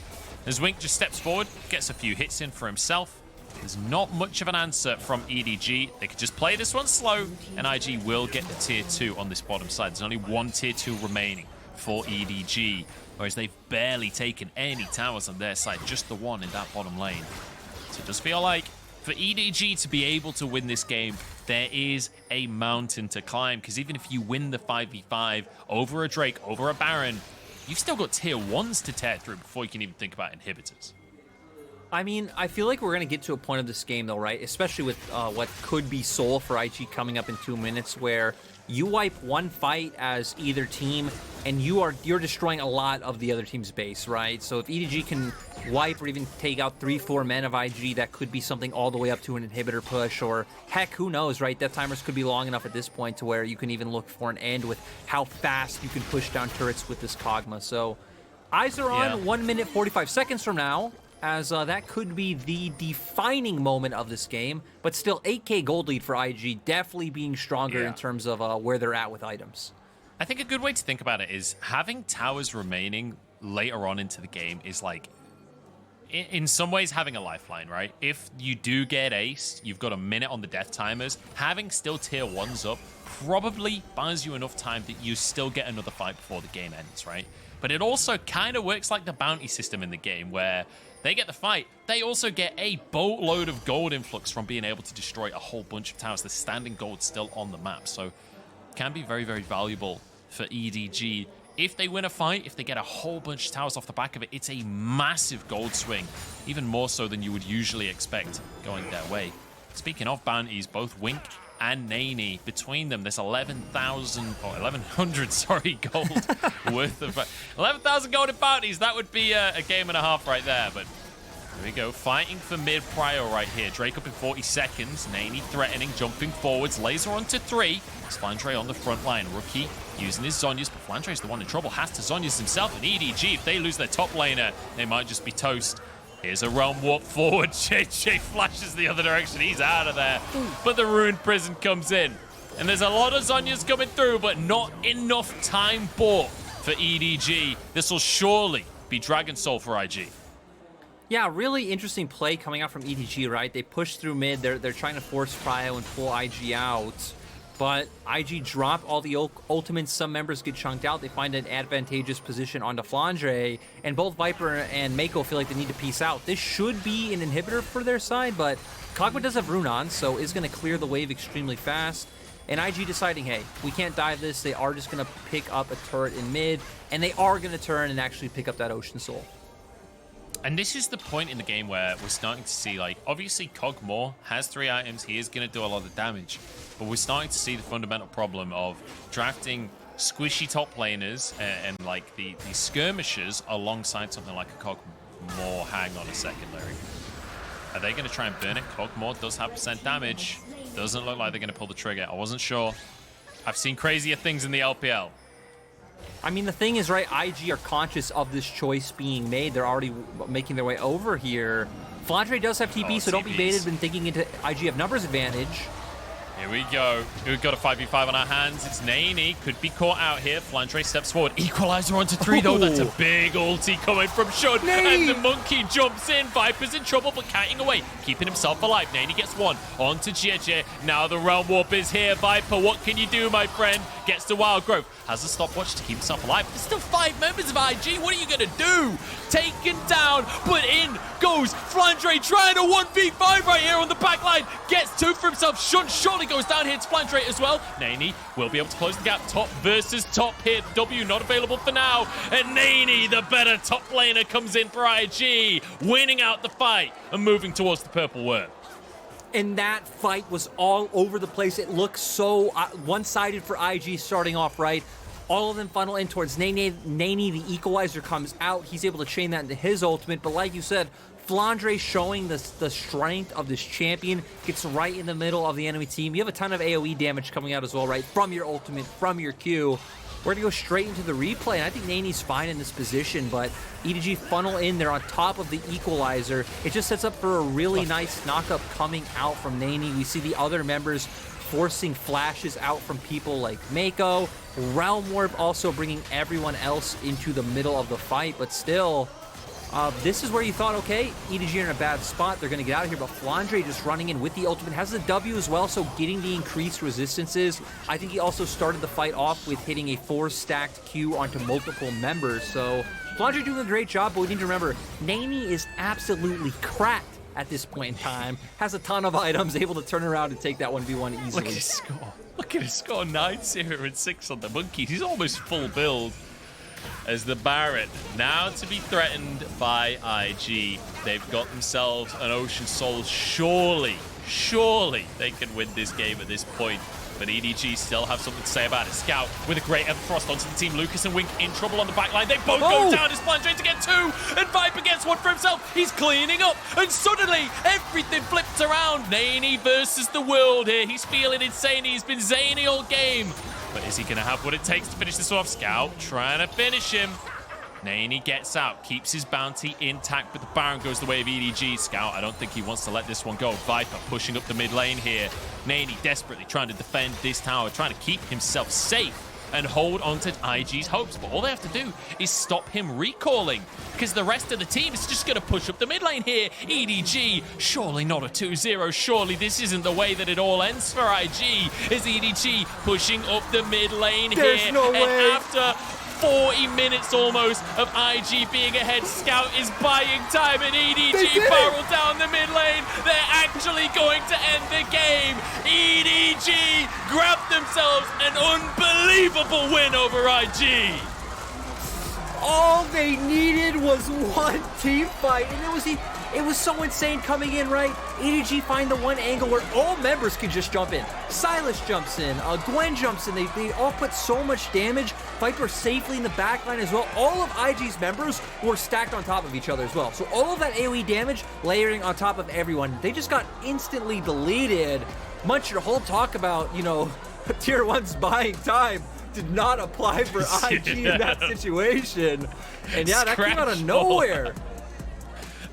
Speaker 1: As Wink just steps forward, gets a few hits in for himself. There's not much of an answer from EDG. They could just play this one slow, and IG will get the tier 2 on this bottom side. There's only 1 tier 2 remaining for EDG, whereas they've barely taken any towers on their side, just the 1 in that bottom lane. So it does feel like for EDG to be able to win this game, there is a mountain to climb, because even if you win the 5v5 over a Drake, over a Baron, you've still got tier 1s to tear through before you can even think about inhibitors.
Speaker 2: I mean, I feel like we're going to get to a point of this game, though, right? Especially with what could be Soul for IG coming up in 2 minutes, where you wipe one fight as either team, and you're destroying a lot of the other team's base, right? So if EDG can wipe or even take out 3-4 men of IG, that could be something all the way up to an inhibitor push, or heck, who knows, right? Death timers could be long enough at this point to where you can even look for an end with how fast you can push down turrets with this Kog'Maw. So eyes are on 1 minute 45 seconds from now, as that could be the defining moment of this game, but still 8k gold lead for IG, definitely being stronger in terms of where they're at with items.
Speaker 1: I think a good way to think about it is having towers remaining later on into the game is like, in some ways, having a lifeline, right? If you do get aced, you've got a minute on the death timers. Having still tier 1s up probably buys you enough time that you still get another fight before the game ends, right? But it also kind of works like the bounty system in the game, where they get the fight, they also get a boatload of gold influx from being able to destroy a whole bunch of towers. The standing gold still on the map, so it can be very, very valuable for EDG. If they win a fight, if they get a whole bunch of towers off the back of it, it's a massive gold swing, even more so than you would usually expect going their way. Speaking of bounties, both Wink and Nani, between them, there's 1,100, sorry, gold worth of 11,000 gold in bounties. That would be a game and a half right there, but here we go, fighting for mid prio right here. Drake up in 40 seconds. Nani threatening, jumping forwards. Laser onto 3. Flandre on the front line. Rookie using his Zhonya's, but Flandre's the one in trouble. Has to Zhonya's himself. And EDG, if they lose their top laner, they might just be toast. Here's a realm warp forward. JJ flashes the other direction. He's out of there. But the ruined prison comes in. And there's a lot of Zhonya's coming through, but not enough time bought for EDG. This will surely be Dragon Soul for IG.
Speaker 2: Yeah, really interesting play coming out from EDG, right? They push through mid. They're trying to force Cryo and pull IG out. But IG drop all the ultimates. Some members get chunked out. They find an advantageous position onto Flandre. And both Viper and Mako feel like they need to peace out. This should be an inhibitor for their side, but Kog'Maw does have Rune on, so is going to clear the wave extremely fast. And IG deciding, hey, we can't dive this. They are just going to pick up a turret in mid, and they are going to turn and actually pick up that Ocean Soul.
Speaker 1: And this is the point in the game where we're starting to see, like, obviously Kog'Maw has 3 items. He is going to do a lot of damage. But we're starting to see the fundamental problem of drafting squishy top laners and like, the skirmishers alongside something like a Kog'Maw. Hang on a second, Larry. Are they going to try and burn it? Kog'Maw does have % damage. Doesn't look like they're going to pull the trigger. I wasn't sure. I've seen crazier things in the LPL.
Speaker 2: I mean, the thing is, right, IG are conscious of this choice being made. They're already making their way over here. Flandre does have TP, so don't be baited when thinking into IG have numbers advantage.
Speaker 1: Here we go. We've got a 5v5 on our hands. It's Nani. Could be caught out here. Flandre steps forward. Equalizer onto 3, though. That's a big ulti coming from Shun. And the monkey jumps in. Viper's in trouble, but kiting away. Keeping himself alive. Nani gets one. Onto JJ. Now the Realm Warp is here. Viper, what can you do, my friend? Gets to Wild Growth. Has a stopwatch to keep himself alive. There's still 5 members of IG. What are you going to do? Taken down, but in goes Flandre, trying a 1v5 right here on the back line. Gets 2 for himself. Shun surely goes down here. It's Flandre as well. Nani will be able to close the gap. Top versus top here. W not available for now. And Nani, the better top laner, comes in for IG, winning out the fight and moving towards the purple worm.
Speaker 2: And that fight was all over the place. It looked so one-sided for IG starting off, right? All of them funnel in towards Nani. Nani, the equalizer, comes out. He's able to chain that into his ultimate. But like you said, Flandre showing the strength of this champion, gets right in the middle of the enemy team. You have a ton of AoE damage coming out as well, right? From your ultimate, from your Q. We're going to go straight into the replay, and I think Nani's fine in this position, but EDG funnel in there on top of the equalizer. It just sets up for a really nice knock-up coming out from Nani. We see the other members forcing flashes out from people like Mako. Realm Warp also bringing everyone else into the middle of the fight, but still, this is where you thought, okay, EDG are in a bad spot. They're going to get out of here, but Flandre just running in with the ultimate. Has the W as well, so getting the increased resistances. I think he also started the fight off with hitting a 4-stacked Q onto multiple members. So Flandre doing a great job, but we need to remember, Nani is absolutely cracked at this point in time. Has a ton of items, able to turn around and take that 1v1 easily.
Speaker 1: Look at his score. Look at his score. 9-0 and 6 on the Monkeys. He's almost full build. As the Baron now to be threatened by IG. They've got themselves an Ocean Soul. Surely they can win this game at this point. But EDG still have something to say about it. Scout with a great Everfrost onto the team. Lucas and Wink in trouble on the back line. They both go down as Flandre to get 2. And Viper gets 1 for himself. He's cleaning up. And suddenly, everything flips around. Nani versus the world here. He's feeling insane. He's been zany all game. But is he going to have what it takes to finish this off? Scout trying to finish him. Nani gets out, keeps his bounty intact, but the Baron goes the way of EDG. Scout, I don't think he wants to let this one go. Viper pushing up the mid lane here. Nani desperately trying to defend this tower, trying to keep himself safe and hold on to IG's hopes. But all they have to do is stop him recalling, because the rest of the team is just going to push up the mid lane here. EDG, surely not a 2-0. Surely this isn't the way that it all ends for IG. Is EDG pushing up the mid lane here.
Speaker 2: There's no way.
Speaker 1: And after 40 minutes almost of IG being ahead, Scout is buying time, and EDG barrel down the mid lane. They're actually going to end the game. EDG grabbed themselves an unbelievable win over IG.
Speaker 2: All they needed was one team fight, and it was so insane coming in, right? EDG find the one angle where all members could just jump in. Silas jumps in, Gwen jumps in. They all put so much damage. Viper safely in the backline as well. All of IG's members were stacked on top of each other as well. So all of that AoE damage layering on top of everyone. They just got instantly deleted. Much your whole talk about, you know, tier 1's buying time did not apply for IG in that situation. And yeah, that came out of nowhere.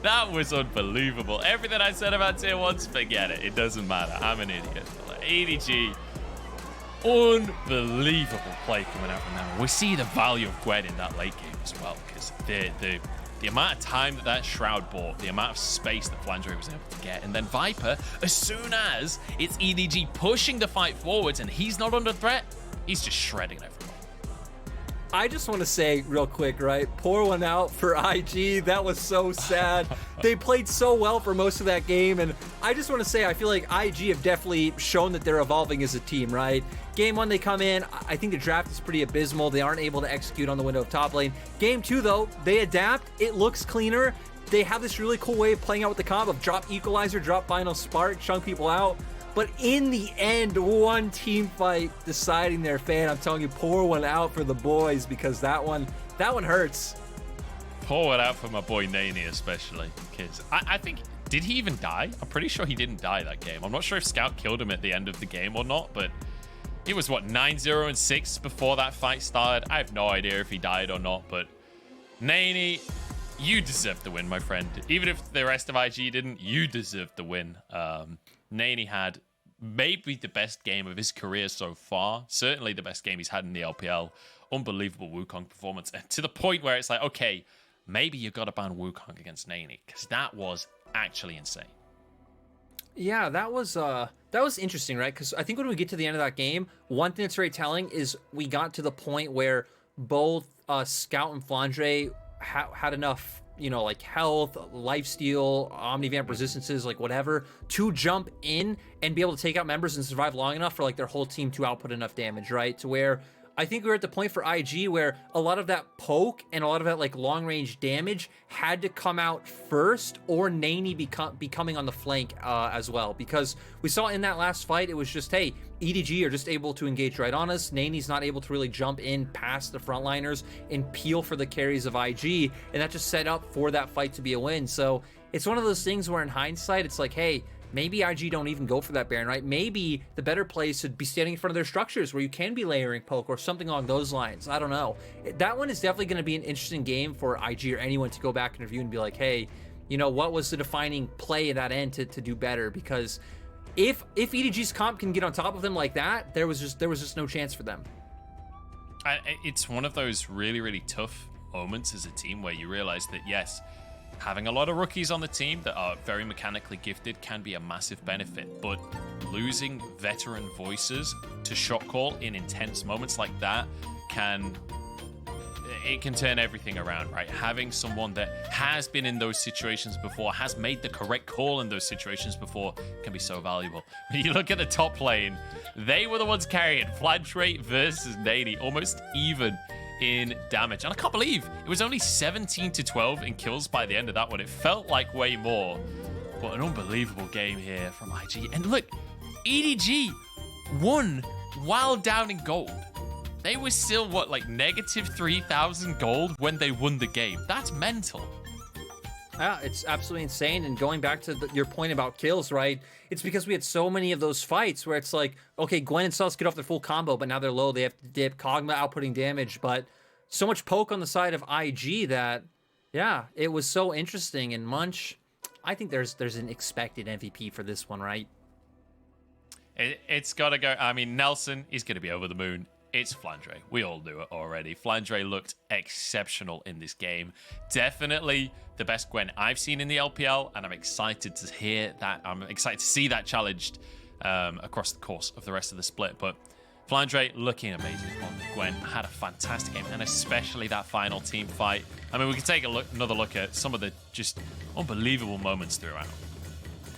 Speaker 1: That was unbelievable. Everything I said about tier 1s, forget it. It doesn't matter. I'm an idiot. EDG, Unbelievable play coming out from them. We see the value of Gwen in that late game as well, because the amount of time that Shroud bought, the amount of space that Flandre was able to get, and then Viper, as soon as it's EDG pushing the fight forwards and he's not under threat, he's just shredding everyone.
Speaker 2: I just want to say real quick, right? Pour one out for IG. That was so sad. They played so well for most of that game. And I just want to say, I feel like IG have definitely shown that they're evolving as a team, right? Game 1, they come in. I think the draft is pretty abysmal. They aren't able to execute on the window of top lane. Game 2, though, they adapt. It looks cleaner. They have this really cool way of playing out with the comp of drop equalizer, drop final spark, chunk people out. But in the end, one team fight deciding their fate. I'm telling you, pour one out for the boys, because that one hurts.
Speaker 1: Pour it out for my boy Nani, especially, because I think, did he even die? I'm pretty sure he didn't die that game. I'm not sure if Scout killed him at the end of the game or not, but he was, what, 9-0 and 6 before that fight started? I have no idea if he died or not, but Nani, you deserve the win, my friend. Even if the rest of IG didn't, you deserve the win. Nani had maybe the best game of his career so far. Certainly the best game he's had in the LPL. Unbelievable Wukong performance. And to the point where it's like, okay, maybe you got to ban Wukong against Nani, because that was actually insane.
Speaker 2: Yeah, that was interesting, right? Because I think when we get to the end of that game, one thing that's very telling is we got to the point where both Scout and Flandre had enough, like health, lifesteal, omnivamp resistances, like whatever, to jump in and be able to take out members and survive long enough for like their whole team to output enough damage, right? To where I think we were at the point for IG where a lot of that poke and a lot of that like long range damage had to come out first, or Nani becoming on the flank as well. Because we saw in that last fight, it was just, hey, EDG are just able to engage right on us. Nani's not able to really jump in past the frontliners and peel for the carries of IG, and that just set up for that fight to be a win. So it's one of those things where in hindsight, it's like, hey, maybe IG don't even go for that Baron, right? Maybe the better play should be standing in front of their structures where you can be layering poke or something along those lines. I don't know. That one is definitely going to be an interesting game for IG or anyone to go back and review and be like, hey, what was the defining play at that end to do better? Because if EDG's comp can get on top of them like that, there was just no chance for them.
Speaker 1: It's one of those really, really tough moments as a team where you realize that, yes, having a lot of rookies on the team that are very mechanically gifted can be a massive benefit, but losing veteran voices to shot call in intense moments like that can turn everything around, right? Having someone that has been in those situations before, has made the correct call in those situations before, can be so valuable. When you look at the top lane, they were the ones carrying Flandre versus Nani, almost even in damage. And I can't believe it was only 17-12 in kills by the end of that one. It felt like way more, but an unbelievable game here from IG. And look, EDG won while down in gold. They were still, what, like negative 3,000 gold when they won the game. That's mental.
Speaker 2: Yeah, it's absolutely insane. And going back to your point about kills, right? It's because we had so many of those fights where it's like, okay, Gwen and Sus get off their full combo, but now they're low. They have to dip. Kog'Maw outputting damage, but so much poke on the side of IG that, yeah, it was so interesting. And Munch, I think there's an expected MVP for this one, right?
Speaker 1: It's got to go. I mean, Nelson is going to be over the moon. It's Flandre. We all knew it already. Flandre looked exceptional in this game. Definitely the best Gwen I've seen in the LPL, and I'm excited to hear that. I'm excited to see that challenged across the course of the rest of the split. But Flandre looking amazing on Gwen. Had a fantastic game, and especially that final team fight. I mean, we can take another look at some of the just unbelievable moments throughout.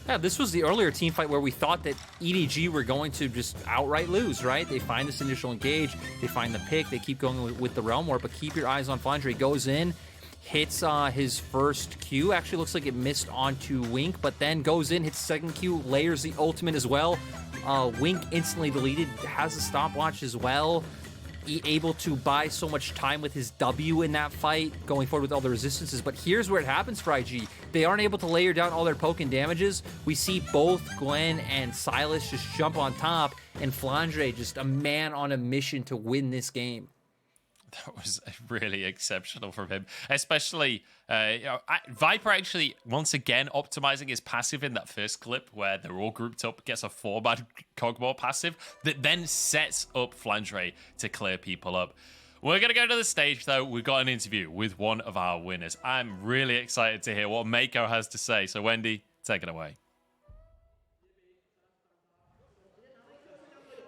Speaker 2: Yeah, this was the earlier team fight where we thought that EDG were going to just outright lose, right? They find this initial engage, they find the pick, they keep going with the Realm War, but keep your eyes on Flandre. Goes in, hits his first Q. Actually looks like it missed onto Wink, but then goes in, hits second Q, layers the ultimate as well. Wink instantly deleted, has a stopwatch as well. Able to buy so much time with his W in that fight, going forward with all the resistances. But here's where it happens for IG. They aren't able to layer down all their poke and damages. We see both Gwen and Silas just jump on top, and Flandre just a man on a mission to win this game.
Speaker 1: That was really exceptional from him, especially Viper actually once again optimizing his passive in that first clip where they're all grouped up, gets a 4-man Cogmore passive that then sets up Flandre to clear people up. We're going to go to the stage, though. We've got an interview with one of our winners. I'm really excited to hear what Mako has to say. So, Wendy, take it away.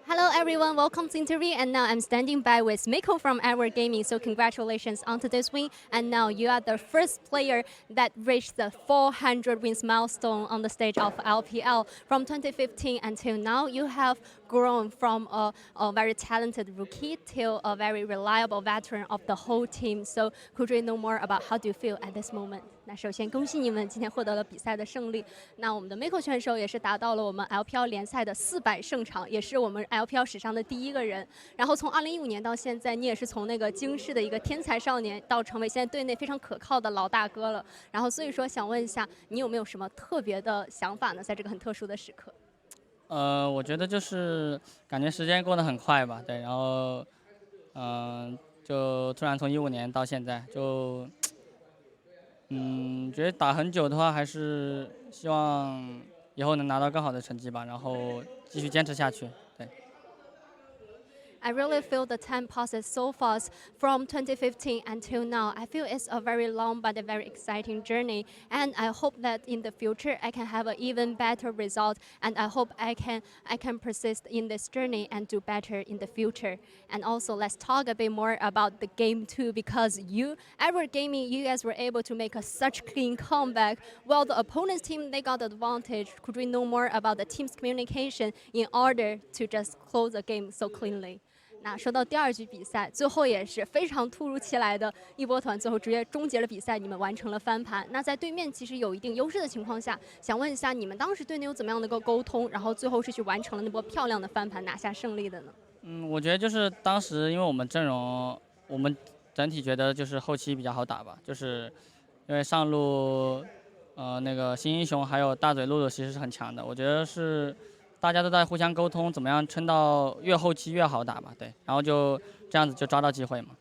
Speaker 3: Hello everyone, welcome to the interview, and now I'm standing by with Mako from LPL Gaming, so congratulations on today's win, and now you are the first player that reached the 400 wins milestone on the stage of LPL. From 2015 until now, you have grown from a very talented rookie to a very reliable veteran of the whole team, so could you know more about how do you feel at this moment? 那首先恭喜你们今天获得了比赛的胜利。那我们的 Mako 选手也是达到了我们 LPL 联赛的400胜场，也是我们 LPL 史上的第一个人。然后从2015年到现在，你也是从那个惊世的一个天才少年，到成为现在队内非常可靠的老大哥了。然后所以说想问一下，你有没有什么特别的想法呢？在这个很特殊的时刻。
Speaker 4: 我觉得就是感觉时间过得很快吧，对，然后就突然从15年到现在就。觉得打很久的话，还是希望以后能拿到更好的成绩吧，然后继续坚持下去。对。
Speaker 3: I really feel the time passes so fast from 2015 until now. I feel it's a very long but a very exciting journey, and I hope that in the future I can have an even better result, and I hope I can persist in this journey and do better in the future. And also let's talk a bit more about the game too, because LPL Gaming, you guys were able to make such clean comeback, while the opponent's team, they got the advantage. Could we know more about the team's communication in order to just close the game so cleanly? 那说到第二局比赛，最后也是非常突如其来的一波团，最后直接终结了比赛，你们完成了翻盘。那在对面其实有一定优势的情况下，想问一下你们当时队内有怎么样的一个沟通，然后最后是去完成了那波漂亮的翻盘，拿下胜利的呢？
Speaker 4: 我觉得就是当时因为我们阵容，我们整体觉得就是后期比较好打吧，就是因为上路那个新英雄还有大嘴露露其实是很强的，我觉得是。大家都在互相沟通，怎么样撑到越后期越好打嘛？对，然后就这样子就抓到机会嘛。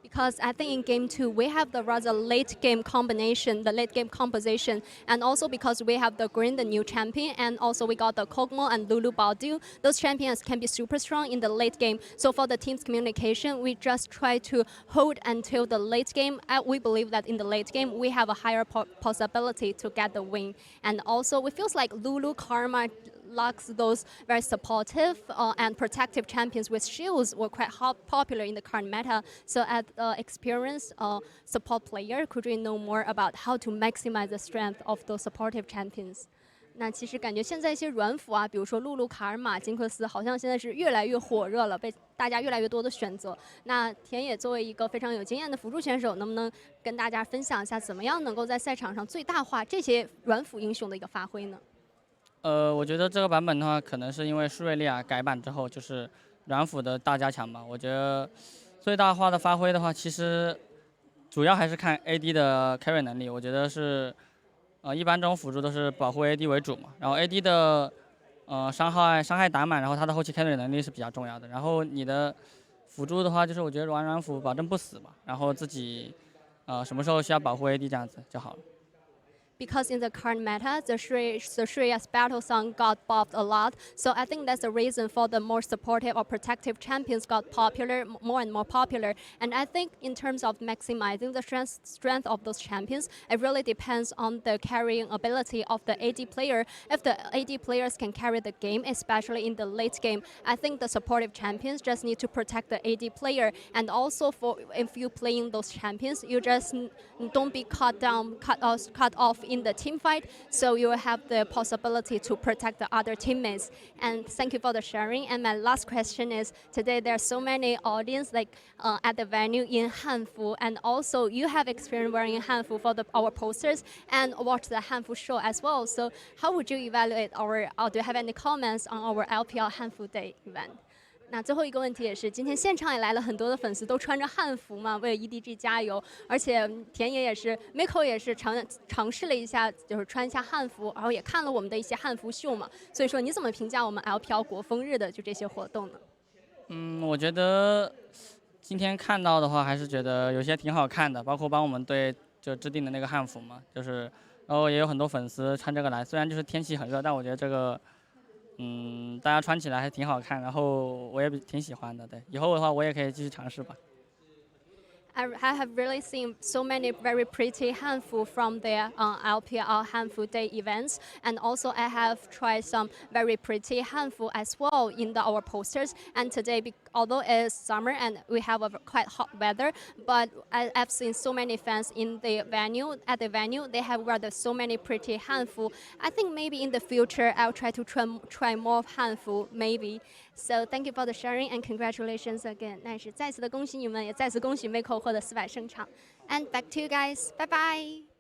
Speaker 3: Because I think in game 2 we have the rather late game combination, the late game composition, and also because we have the Green, the new champion, and also we got the Kog'Maw and Lulu Badu. Those champions can be super strong in the late game. So for the team's communication, we just try to hold until the late game. We believe that in the late game we have a higher possibility to get the win. And also it feels like Lulu, Karma, Lux, those very supportive and protective champions with shields were quite popular in the current meta. So as an experienced support player, could you know more about how to maximize the strength of those supportive champions? 那其实感觉现在一些软辅啊，比如说露露、卡尔玛、金克斯，好像现在是越来越火热了，被大家越来越多的选择。那田野作为一个非常有经验的辅助选手，能不能跟大家分享一下，怎么样能够在赛场上最大化这些软辅英雄的一个发挥呢？
Speaker 4: 我觉得这个版本的话，可能是因为舒瑞利亚改版之后，就是软辅的大加强吧。我觉得最大化的发挥的话，其实主要还是看 AD 的 carry 能力。我觉得是，一般这种辅助都是保护 AD 为主嘛。然后 AD 的伤害打满，然后他的后期 carry 能力是比较重要的。然后你的辅助的话，就是我觉得软辅保证不死嘛，然后自己什么时候需要保护 AD 这样子就好了。
Speaker 3: Because in the current meta, the Shreya's battle song got buffed a lot, so I think that's the reason for the more supportive or protective champions got popular, more and more popular. And I think in terms of maximizing the strength of those champions, it really depends on the carrying ability of the AD player. If the AD players can carry the game, especially in the late game, I think the supportive champions just need to protect the AD player. And also, if you playing those champions, you just don't be cut off in the team fight, so you will have the possibility to protect the other teammates. And thank you for the sharing. And my last question is, today there are so many audience at the venue in Hanfu, and also you have experience wearing Hanfu for our posters and watch the Hanfu show as well. So how would you evaluate or do you have any comments on our LPL Hanfu Day event? 那最后一个问题也是，今天现场也来了很多的粉丝，都穿着汉服嘛，为 EDG 加油。而且田野也是 ，Mako 也是尝试了一下，就是穿一下汉服，然后也看了我们的一些汉服秀嘛。所以说，你怎么评价我们 LPL 国风日的就这些活动呢？
Speaker 4: 我觉得今天看到的话，还是觉得有些挺好看的，包括帮我们队就制定的那个汉服嘛，就是然后也有很多粉丝穿这个来，虽然就是天气很热，但我觉得这个大家穿起来还挺好看，然后我也挺喜欢的。对，以后的话我也可以继续尝试吧。
Speaker 3: I have really seen so many very pretty handful from their LPL handful day events, and also I have tried some very pretty handful as well in our posters. And today, although it's summer and we have a quite hot weather, but I've seen so many fans in the venue. At the venue, they have wear so many pretty handful. I think maybe in the future I'll try to try more handful maybe. So thank you for the sharing and congratulations again. 那也是再次的恭喜你们，也再次恭喜 Miko 获得400胜场。And back to you guys. Bye bye.